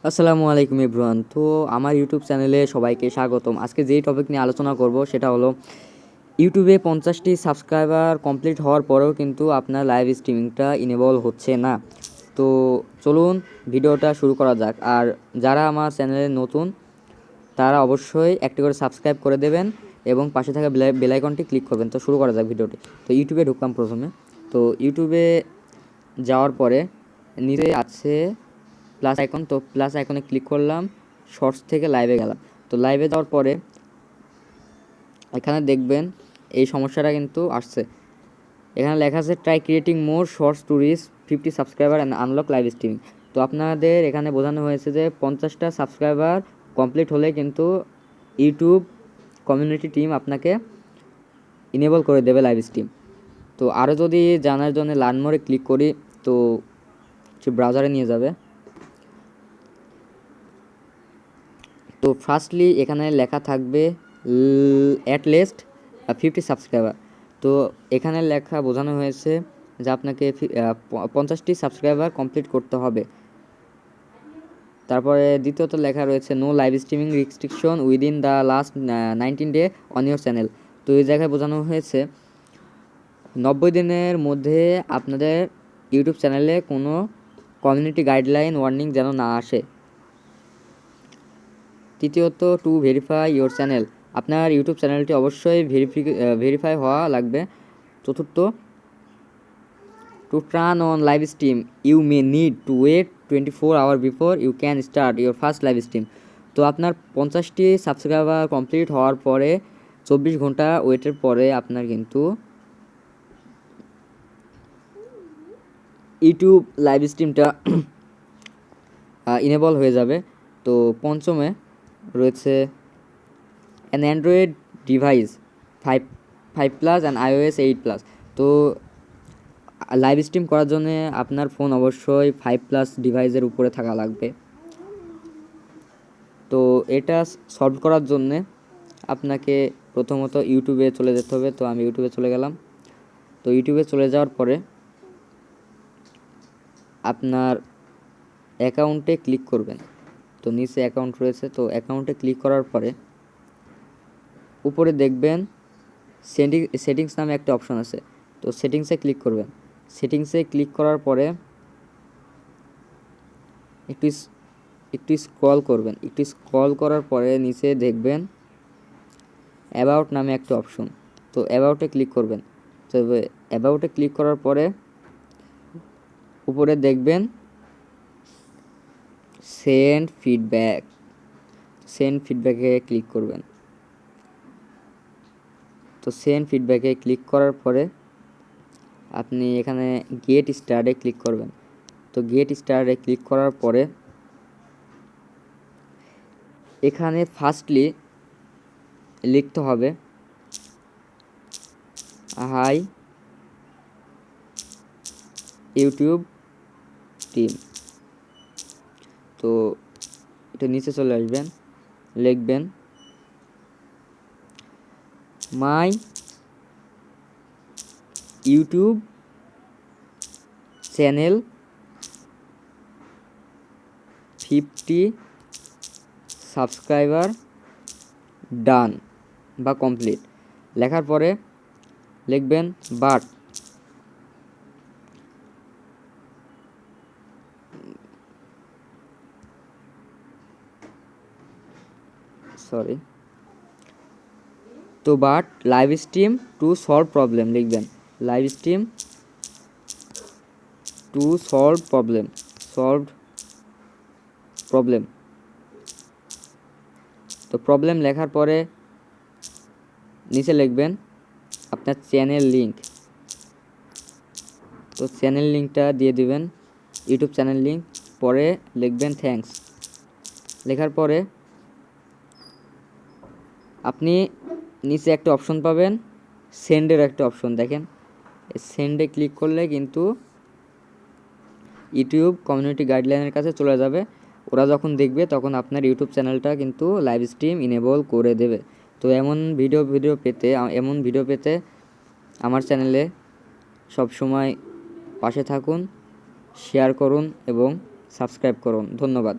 আসসালামু আলাইকুম এভরিওয়ান। তো আমার ইউটিউব চ্যানেলে সবাইকে স্বাগতম। আজকে যেই টপিক নিয়ে আলোচনা করব সেটা হলো ইউটিউবে 50টি সাবস্ক্রাইবার কমপ্লিট হওয়ার পরেও কিন্তু আপনার লাইভ স্ট্রিমিংটা ইনেবল হচ্ছে না। তো চলুন ভিডিওটা শুরু করা যাক। আর যারা আমার চ্যানেলে নতুন তারা অবশ্যই একটি করে সাবস্ক্রাইব করে দেবেন এবং পাশে থাকা বেল আইকনটি ক্লিক করবেন। তো শুরু করা যাক ভিডিওটি। তো ইউটিউবে ঢুকলাম প্রথমে। তো ইউটিউবে যাওয়ার পরে নিচে আছে প্লাস আইকন, তো প্লাস আইকনে ক্লিক করলাম, শর্টস থেকে লাইভে গেলাম। তো লাইভে যাওয়ার পরে এখানে দেখবেন এই সমস্যাটা কিন্তু আসছে। এখানে লেখা আছে try creating more shorts to reach 50 subscriber and unlock live streaming. তো আপনাদের এখানে বোঝানো হয়েছে যে 50টা সাবস্ক্রাইবার কমপ্লিট হলে কিন্তু ইউটিউব কমিউনিটি টিম আপনাকে ইনেবল করে দেবে লাইভ স্ট্রিম। তো আরও যদি জানার জন্য লার্ন মোরে ক্লিক করি তো ব্রাউজারে নিয়ে যাবে। তো ফার্স্টলি এখানে লেখা থাকবে অ্যাট লিস্ট 50 সাবস্ক্রাইবার। তো এখানে লেখা বোঝানো হয়েছে যে আপনাকে 50টি সাবস্ক্রাইবার কমপ্লিট করতে হবে। তারপরে দ্বিতীয়ত লেখা রয়েছে no live streaming restriction within the last 19 day on your channel. তো এই জায়গায় বোঝানো হয়েছে 90 দিনের মধ্যে আপনাদের ইউটিউব চ্যানেলে কোনো কমিউনিটি গাইডলাইন ওয়ার্নিং যেন না আসে। তৃতীয়ত টু ভেরিফাই ইউর চ্যানেল, আপনার ইউটিউব চ্যানেলটি অবশ্যই ভেরিফাই হওয়া লাগবে। চতুর্থ to turn on live stream you may need to wait 24 hour before you can start your first live stream. তো আপনার 50টি সাবস্ক্রাইবার কমপ্লিট হওয়ার পরে 24 ঘন্টা ওয়েটের পরে আপনার কিন্তু ইউটিউব লাইভ স্ট্রিমটা ইনেবল হয়ে যাবে। তো পঞ্চমে রয়েছে an Android device 5+ and iOS 8+। তো লাইভ স্ট্রিম করার জন্য আপনার ফোন অবশ্যই 5+ ডিভাইসের উপরে থাকা লাগবে। তো এটা সলভ করার জন্যে আপনাকে প্রথমত ইউটিউবে চলে যেতে হবে। তো আমি ইউটিউবে চলে গেলাম। তো ইউটিউবে চলে যাওয়ার পরে আপনার অ্যাকাউন্টে ক্লিক করবেন। তো নিচে অ্যাকাউন্ট রয়েছে, তো অ্যাকাউন্টে ক্লিক করার পরে উপরে দেখবেন সেটিংস নামে একটা অপশন আছে। তো সেটিংসে ক্লিক করবেন। সেটিংসে ক্লিক করার পরে একটু স্ক্রল করবেন। একটু স্ক্রল করার পরে নিচে দেখবেন অ্যাবাউট নামে একটা অপশন। তো অ্যাবাউটে ক্লিক করবেন। তো অ্যাবাউটে ক্লিক করার পরে উপরে দেখবেন সেন্ড ফিডব্যাকে ক্লিক করবেন। তো সেন্ড ফিডব্যাকে ক্লিক করার পরে আপনি এখানে গেট স্টার্টে ক্লিক করবেন। তো গেট স্টার্টে ক্লিক করার পরে এখানে ফার্স্টলি লিখতে হবে হাই ইউটিউব টিম। তো এটা নিচে চলে আসবেন, লিখবেন my YouTube channel 50 subscriber done বা কমপ্লিট। লেখার পরে লিখবেন বাট তো but live stream to solve problem লিখবেন। Live stream to solve problem. তো প্রবলেম লেখার পরে নিচে লিখবেন আপনার চ্যানেল লিঙ্ক। তো চ্যানেল লিঙ্কটা দিয়ে দিবেন, ইউটিউব চ্যানেল লিঙ্ক। পরে লিখবেন থ্যাঙ্কস। লেখার পরে আপনি নিচে একটা অপশন পাবেন, সেন্ডের একটা অপশন দেখেন। সেন্ডে ক্লিক করলে কিন্তু ইউটিউব কমিউনিটি গাইডলাইনের কাছে চলে যাবে। ওরা যখন দেখবে তখন আপনার ইউটিউব চ্যানেলটা কিন্তু লাইভ স্ট্রিম ইনেবল করে দেবে। তো এমন ভিডিও পেতে আমার চ্যানেলে সবসময় পাশে থাকুন, শেয়ার করুন এবং সাবস্ক্রাইব করুন। ধন্যবাদ।